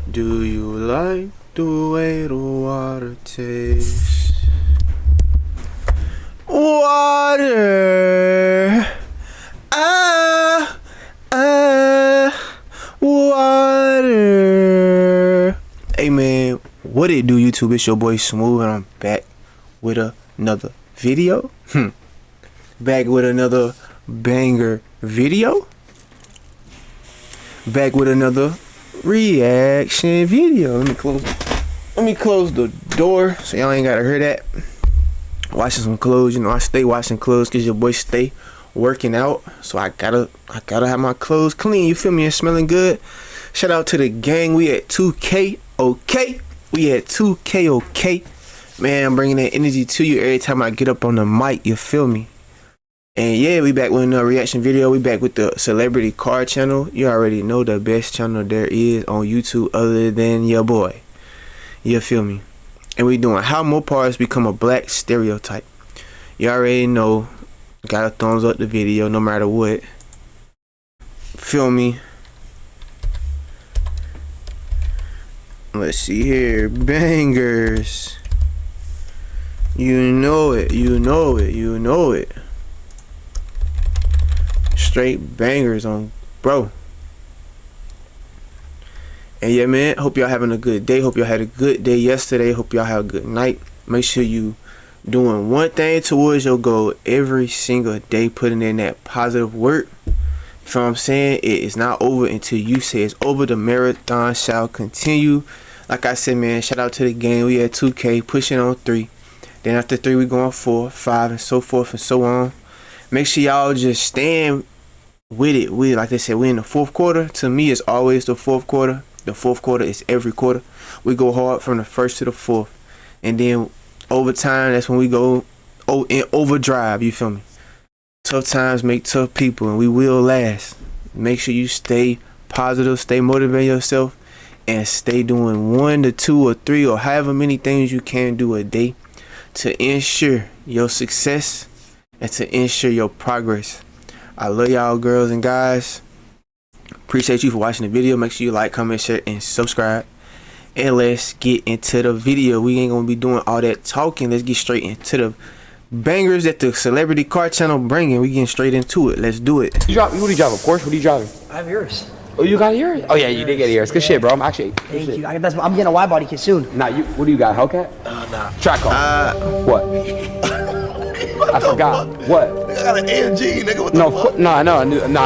Do you like the way the water tastes? Water, water. Hey man, what it do, YouTube? It's your boy Smooth, and I'm back with another video. Back with another banger video. Back with another reaction video. Let me close the door so y'all ain't gotta hear that. Washing some clothes, you know I stay washing clothes because your boy stay working out, so I gotta have my clothes clean, you feel me, and smelling good. Shout out to the gang. We at 2K, okay? We at 2K, okay? Man, I'm bringing that energy to you every time I get up on the mic, you feel me? And yeah, we back with another reaction video. We back with the celebrity car channel. You already know, the best channel there is on YouTube other than your boy. You feel me? And we doing how Mopars become a black stereotype. You already know. Got a thumbs up the video no matter what. Feel me? Let's see here. Bangers. You know it. You know it. You know it. Straight bangers on, bro. And yeah, man, hope y'all having a good day. Hope y'all had a good day yesterday. Hope y'all have a good night. Make sure you doing one thing towards your goal every single day, putting in that positive work. You feel what I'm saying? It is not over until you say it's over. The marathon shall continue. Like I said, man, shout out to the game. We at 2K, pushing on 3. Then after 3, we going 4, 5, and so forth and so on. Make sure y'all just stand with it. Like they said, we in the fourth quarter. To me, it's always the fourth quarter. The fourth quarter is every quarter. We go hard from the first to the fourth, and then overtime, that's when we go in overdrive. You feel me? Tough times make tough people, and we will last. Make sure you stay positive, stay motivating yourself, and stay doing 1 to 2 or 3 or however many things you can do a day to ensure your success and to ensure your progress. I love y'all, girls and guys. Appreciate you for watching the video. Make sure you like, comment, share, and subscribe. And let's get into the video. We ain't gonna be doing all that talking. Let's get straight into the bangers that the celebrity car channel bringing. We getting straight into it. Let's do it. What do you drive? Of course. What are you driving? I have yours. Oh, you got yours? Oh yeah, you did get yours. Good shit, bro. I'm actually. Thank you. I'm getting a wide body kit soon. Nah, what do you got? Hellcat? Nah. Track car. What? I forgot. What? I got an AMG, nigga. What the fuck? Nah,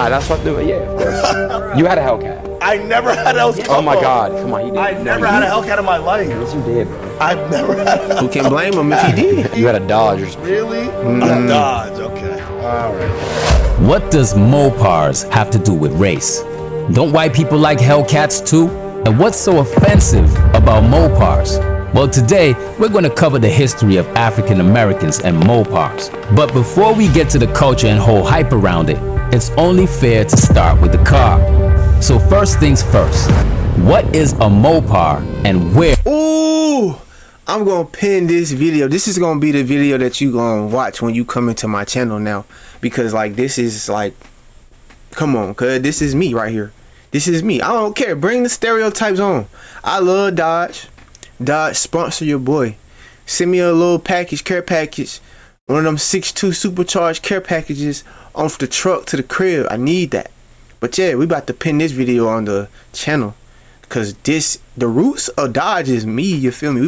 that's what I do. Yeah, of course. You had a Hellcat. I never had a Hellcat. Oh my God, come on, you did. I never had a Hellcat in my life. Yes, you did, bro. I've never had a Who can blame him if he did? You had a Dodge. Really? A Dodge, okay. Alright. What does Mopars have to do with race? Don't white people like Hellcats too? And what's so offensive about Mopars? Well, today we're going to cover the history of African Americans and Mopars. But before we get to the culture and whole hype around it, it's only fair to start with the car. So first things first, what is a Mopar and where? Ooh, I'm gonna pin this video. This is gonna be the video that you gonna watch when you come into my channel now, because like this is like, come on, cuz this is me right here. This is me. I don't care. Bring the stereotypes on. I love Dodge. Dodge, sponsor your boy. Send me a little package, care package, one of them 6.2 supercharged care packages off the truck to the crib. I need that. But yeah, we about to pin this video on the channel, cause the roots of Dodge is me. You feel me?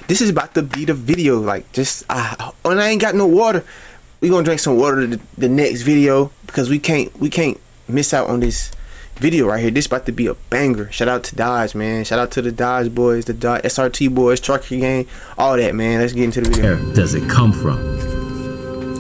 This is about to be the video. Like, just and I ain't got no water. We gonna drink some water the next video, because we can't miss out on this video right here. This about to be a banger. Shout out to Dodge, man. Shout out to the Dodge boys, the Dodge SRT boys, trucker gang, all that, man. Let's get into the video. Where does it come from?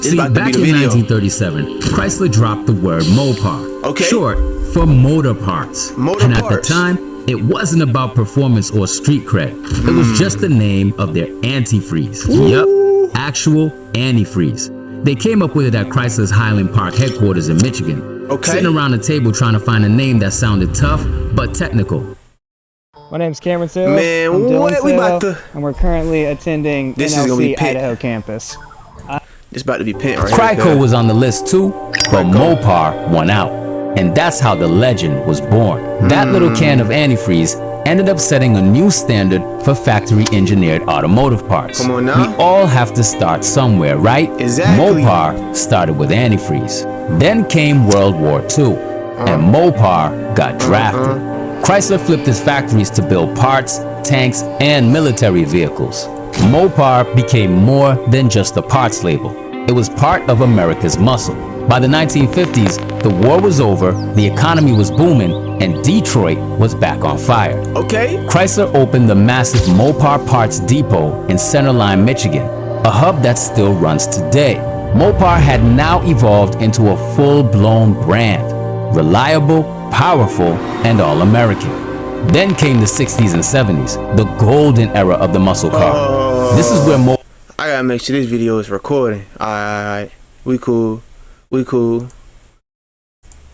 See, back in 1937, Chrysler dropped the word Mopar, short for motor parts. And at the time, it wasn't about performance or street cred. It was just the name of their antifreeze. Yup, actual antifreeze. They came up with it at Chrysler's Highland Park headquarters in Michigan. Sitting around the table trying to find a name that sounded tough but technical. My name's Cameron Sale. Man, I'm what Dylan we Sale, about to? and we're currently attending This is gonna be NLC pit. Idaho campus. This about to be pent right Cryco here. was on the list too, but Mopar won out. And that's how the legend was born. That little can of antifreeze ended up setting a new standard for factory-engineered automotive parts. Come on now. We all have to start somewhere, right? Exactly. Mopar started with antifreeze. Then came World War II, and Mopar got drafted. Chrysler flipped its factories to build parts, tanks, and military vehicles. Mopar became more than just a parts label. It was part of America's muscle. By the 1950s, the war was over, the economy was booming, and Detroit was back on fire. Okay. Chrysler opened the massive Mopar Parts Depot in Centerline, Michigan, a hub that still runs today. Mopar had now evolved into a full-blown brand, reliable, powerful, and all-American. Then came the 60s and 70s, the golden era of the muscle car. This is where I gotta make sure this video is recording. Alright. We cool.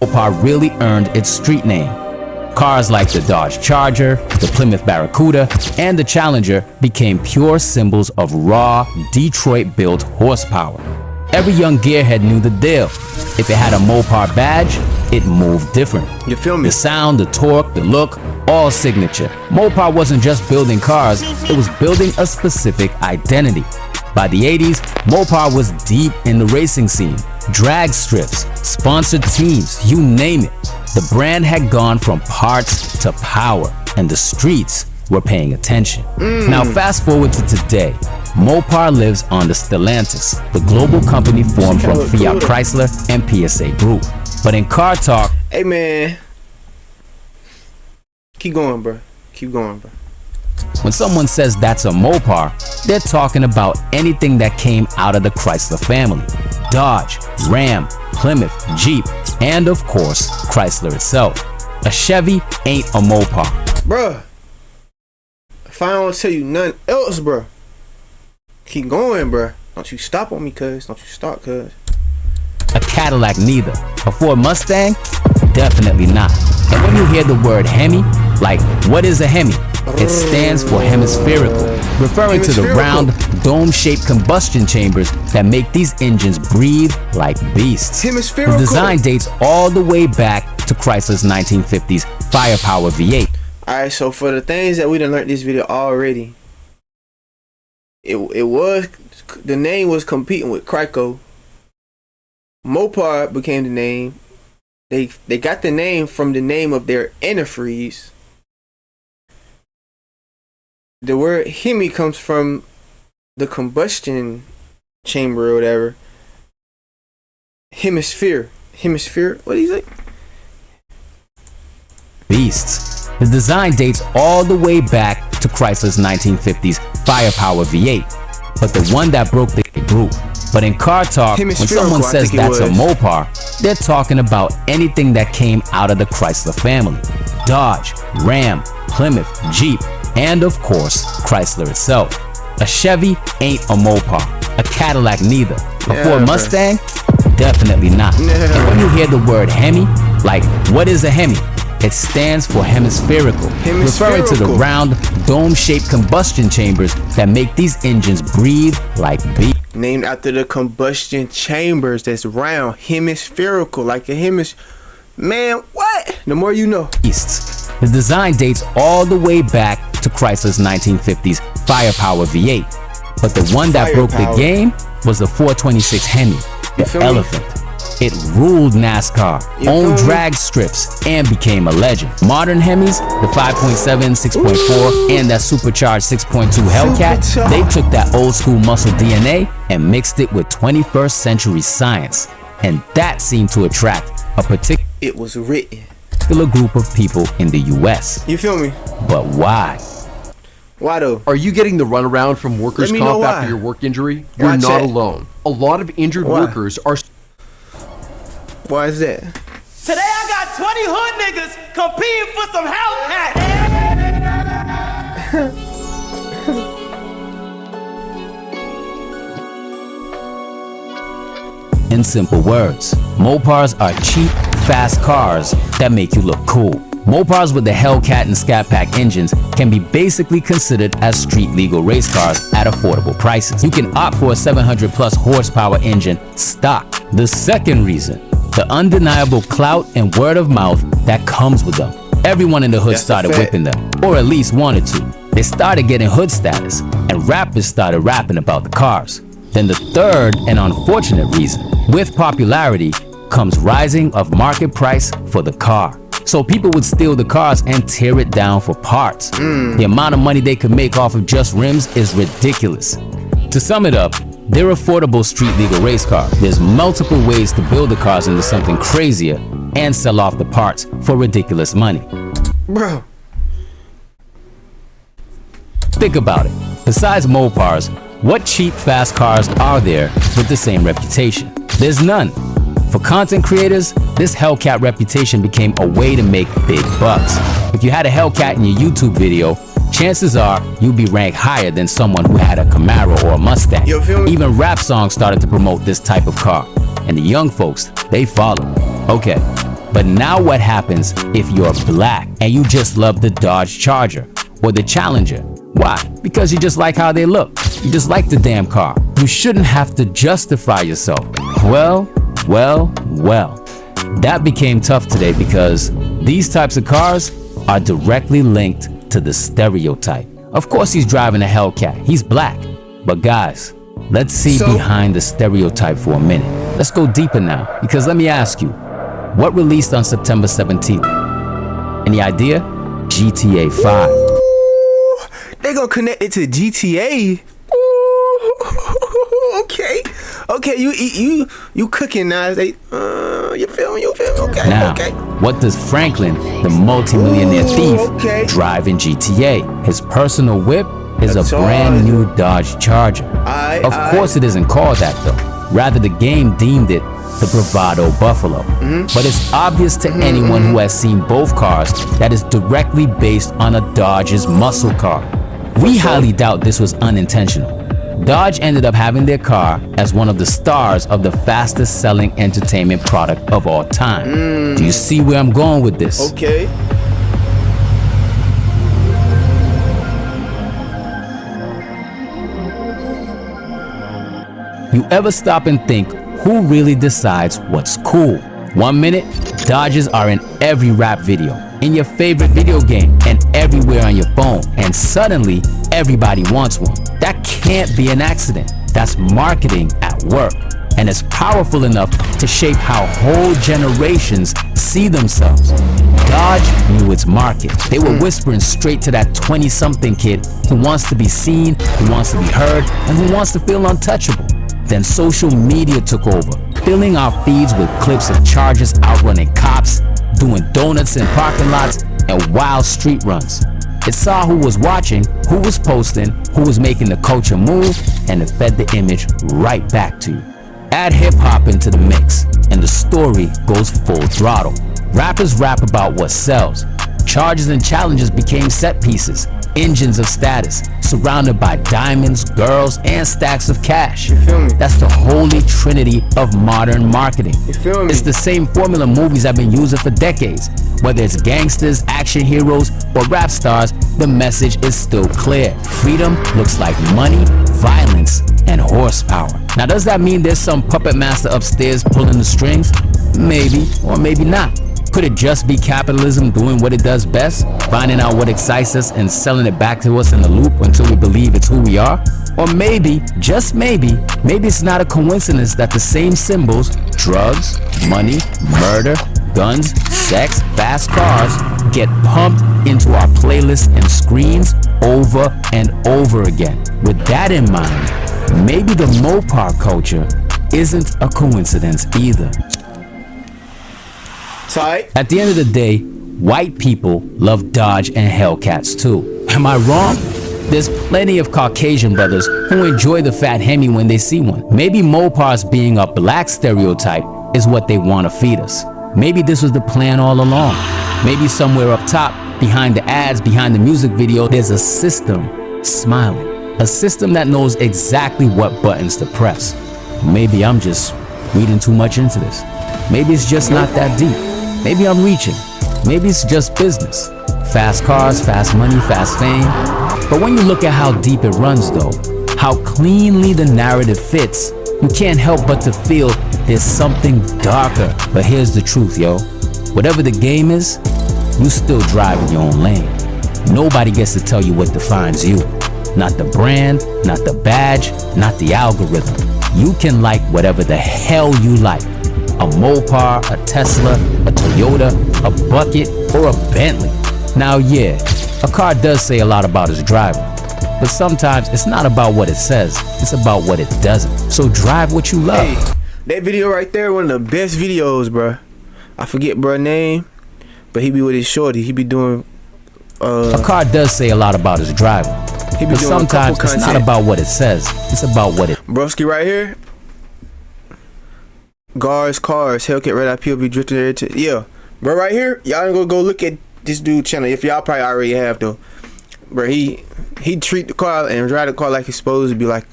Mopar really earned its street name. Cars like the Dodge Charger, the Plymouth Barracuda, and the Challenger became pure symbols of raw, Detroit-built horsepower. Every young gearhead knew the deal. If it had a Mopar badge, it moved different. You feel me? The sound, the torque, the look, all signature. Mopar wasn't just building cars, it was building a specific identity. By the 80s, Mopar was deep in the racing scene. Drag strips, sponsored teams, you name it. The brand had gone from parts to power, and the streets were paying attention. Now fast forward to today. Mopar lives on the Stellantis, the global company formed from Fiat Chrysler and PSA Group. But in car talk, hey man, keep going, bro. when someone says that's a Mopar, they're talking about anything that came out of the Chrysler family. Dodge, Ram, Plymouth, Jeep, and of course, Chrysler itself. A Chevy ain't a Mopar. Bruh, if I don't tell you nothing else, bruh, keep going, bruh. Don't you stop on me, cuz. Don't you stop, cuz. A Cadillac neither. A Ford Mustang? Definitely not. And when you hear the word Hemi, like what is a Hemi? It stands for hemispherical, referring to the round, dome-shaped combustion chambers that make these engines breathe like beasts. Hemispherical. The design dates all the way back to Chrysler's 1950s Firepower V8. Alright, so for the things that we done learned this video already, it was, the name was competing with Chrysler. Mopar became the name. They got the name from the name of their antifreeze. The word Hemi comes from the combustion chamber or whatever. Hemisphere. What do you say? Beasts. The design dates all the way back to Chrysler's 1950s Firepower V8, but the one that broke the group. But in car talk, when someone says that's a Mopar, they're talking about anything that came out of the Chrysler family. Dodge, Ram, Plymouth, Jeep, and of course, Chrysler itself. A Chevy ain't a Mopar. A Cadillac neither. A Ford Mustang? Definitely not. And when you hear the word Hemi, like what is a Hemi? It stands for hemispherical, referring to the round, dome-shaped combustion chambers that make these engines breathe like beasts. Named after the combustion chambers that's round, hemispherical, like a Man, what? The more you know. The design dates all the way back to Chrysler's 1950s Firepower V8, but the one that broke the game was the 426 Hemi, the Elephant. It ruled NASCAR, owned drag strips, and became a legend. Modern Hemis, the 5.7, 6.4, and that supercharged 6.2 Hellcat, they took that old school muscle DNA and mixed it with 21st century science. And that seemed to attract a particular group of people in the US. You feel me? But why? Why though? Are you getting the runaround from workers' comp after your work injury? You're not alone. A lot of injured workers are... Why is that? Today I got 20 hood niggas competing for some Hellcat. In simple words, Mopars are cheap, fast cars that make you look cool. Mopars with the Hellcat and Scat Pack engines can be basically considered as street legal race cars at affordable prices. You can opt for a 700 plus horsepower engine stock. The second reason the undeniable clout and word of mouth that comes with them. Everyone in the hood started whipping them, or at least wanted to. They started getting hood status, and rappers started rapping about the cars. Then the third and unfortunate reason, with popularity comes rising of market price for the car. So people would steal the cars and tear it down for parts. The amount of money they could make off of just rims is ridiculous. To sum it up, they're affordable street legal race cars. There's multiple ways to build the cars into something crazier and sell off the parts for ridiculous money. Bro. Think about it. Besides Mopars, what cheap fast cars are there with the same reputation? There's none. For content creators, this Hellcat reputation became a way to make big bucks. If you had a Hellcat in your YouTube video, chances are you'd be ranked higher than someone who had a Camaro or a Mustang. Even rap songs started to promote this type of car, and the young folks, they follow. Okay, but now what happens if you're black and you just love the Dodge Charger or the Challenger? Why? Because you just like how they look. You just like the damn car. You shouldn't have to justify yourself. Well. That became tough today because these types of cars are directly linked to the stereotype. Of course he's driving a Hellcat. He's black. But guys, let's see behind the stereotype for a minute. Let's go deeper now, because let me ask you, what released on September 17th? Any idea? GTA 5. Ooh, they gonna connect it to GTA. Ooh, okay, you cooking now? You feel me? Okay, now, okay. What does Franklin, the multi-millionaire thief, drive in GTA? His personal whip is a brand new Dodge Charger. Of course it isn't called that though. Rather, the game deemed it the Bravado Buffalo. But it's obvious to anyone who has seen both cars that is directly based on a Dodge's muscle car. We highly doubt this was unintentional. Dodge ended up having their car as one of the stars of the fastest selling entertainment product of all time. Do you see where I'm going with this? Okay. You ever stop and think, who really decides what's cool? 1 minute, Dodges are in every rap video, in your favorite video game, and everywhere on your phone, and suddenly everybody wants one. That can't be an accident. That's marketing at work, and it's powerful enough to shape how whole generations see themselves. Dodge knew its market. They were whispering straight to that 20-something kid who wants to be seen, who wants to be heard, and who wants to feel untouchable. Then social media took over, filling our feeds with clips of Chargers outrunning cops, doing donuts in parking lots, and wild street runs. It saw who was watching, who was posting, who was making the culture move, and it fed the image right back to you. Add hip-hop into the mix, and the story goes full throttle. Rappers rap about what sells. Charges and challenges became set pieces, engines of status, surrounded by diamonds, girls, and stacks of cash. You feel me? That's the holy trinity of modern marketing. You feel me? It's the same formula movies have been using for decades. Whether it's gangsters, action heroes, or rap stars, the message is still clear. Freedom looks like money, violence, and horsepower. Now, does that mean there's some puppet master upstairs pulling the strings? Maybe, or maybe not. Could it just be capitalism doing what it does best, finding out what excites us and selling it back to us in a loop until we believe it's who we are? Or maybe, just maybe it's not a coincidence that the same symbols, drugs, money, murder, guns, sex, fast cars, get pumped into our playlists and screens over and over again. With that in mind, maybe the Mopar culture isn't a coincidence either. Tight. At the end of the day, white people love Dodge and Hellcats too. Am I wrong? There's plenty of Caucasian brothers who enjoy the fat Hemi when they see one. Maybe Mopars being a black stereotype is what they want to feed us. Maybe this was the plan all along. Maybe somewhere up top, behind the ads, behind the music video, there's a system smiling. A system that knows exactly what buttons to press. Maybe I'm just reading too much into this. Maybe it's just not that deep. Maybe I'm reaching. Maybe it's just business. Fast cars, fast money, fast fame. But when you look at how deep it runs though, how cleanly the narrative fits, you can't help but to feel there's something darker. But here's the truth, yo. Whatever the game is, you still drive in your own lane. Nobody gets to tell you what defines you. Not the brand, not the badge, not the algorithm. You can like whatever the hell you like. A Mopar, a Tesla, a Toyota, a bucket, or a Bentley. Now yeah, a car does say a lot about its driver. But sometimes it's not about what it says, it's about what it doesn't. So drive what you love. Hey, that video right there, one of the best videos, bruh. I forget bruh name, but he be with his shorty. He be doing a car does say a lot about its driver. He be but doing sometimes it's not about what it says, it's about what it. Broski right here. Cars, Hellcat, Red Eye POV drifting there to yeah. Bro right here, y'all go look at this dude channel. If y'all probably already have though. Bro, he treat the car and drive the car like it's supposed to be, like,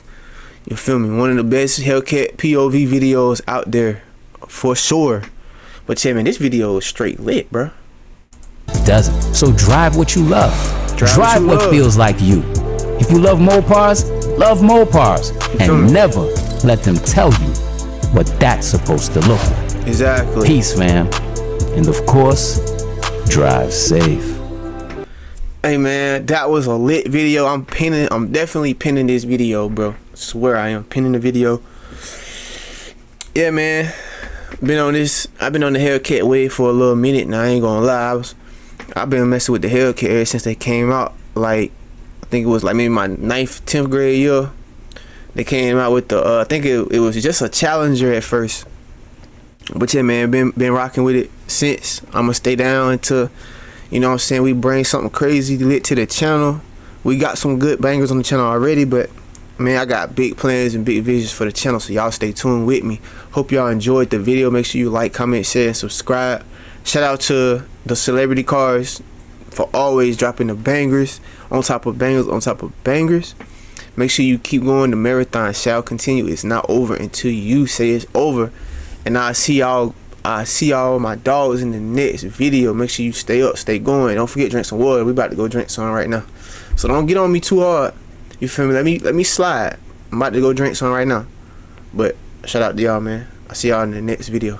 you feel me? One of the best Hellcat POV videos out there, for sure. But yeah, man, this video is straight lit, bro. Doesn't. So drive what you love. Drive what feels like you. If you love Mopars, love Mopars, and never let them tell you what that's supposed to look like. Exactly. Peace, fam, and of course, drive safe. Hey man, that was a lit video. I'm definitely pinning this video, bro. Swear I am pinning the video. Yeah, man. I've been on the Hellcat wave for a little minute now. I ain't gonna lie. I've been messing with the Hellcat ever since they came out. Like, I think it was like maybe my 9th, 10th grade year. They came out with the I think it was just a Challenger at first. But yeah, man, been rocking with it since. I'ma stay down until, you know what I'm saying, we bring something crazy lit to the channel. We got some good bangers on the channel already, but man, I got big plans and big visions for the channel, so y'all stay tuned with me. Hope y'all enjoyed the video. Make sure you like, comment, share, and subscribe. Shout out to the celebrity cars for always dropping the bangers on top of bangers on top of bangers. Make sure you keep going. The marathon shall continue. It's not over until you say it's over. And I see y'all my dogs in the next video. Make sure you stay up, stay going. Don't forget, drink some water. We about to go drink some right now, so don't get on me too hard. You feel me? Let me slide. I'm about to go drink some right now. But shout out to y'all, man. I'll see y'all in the next video.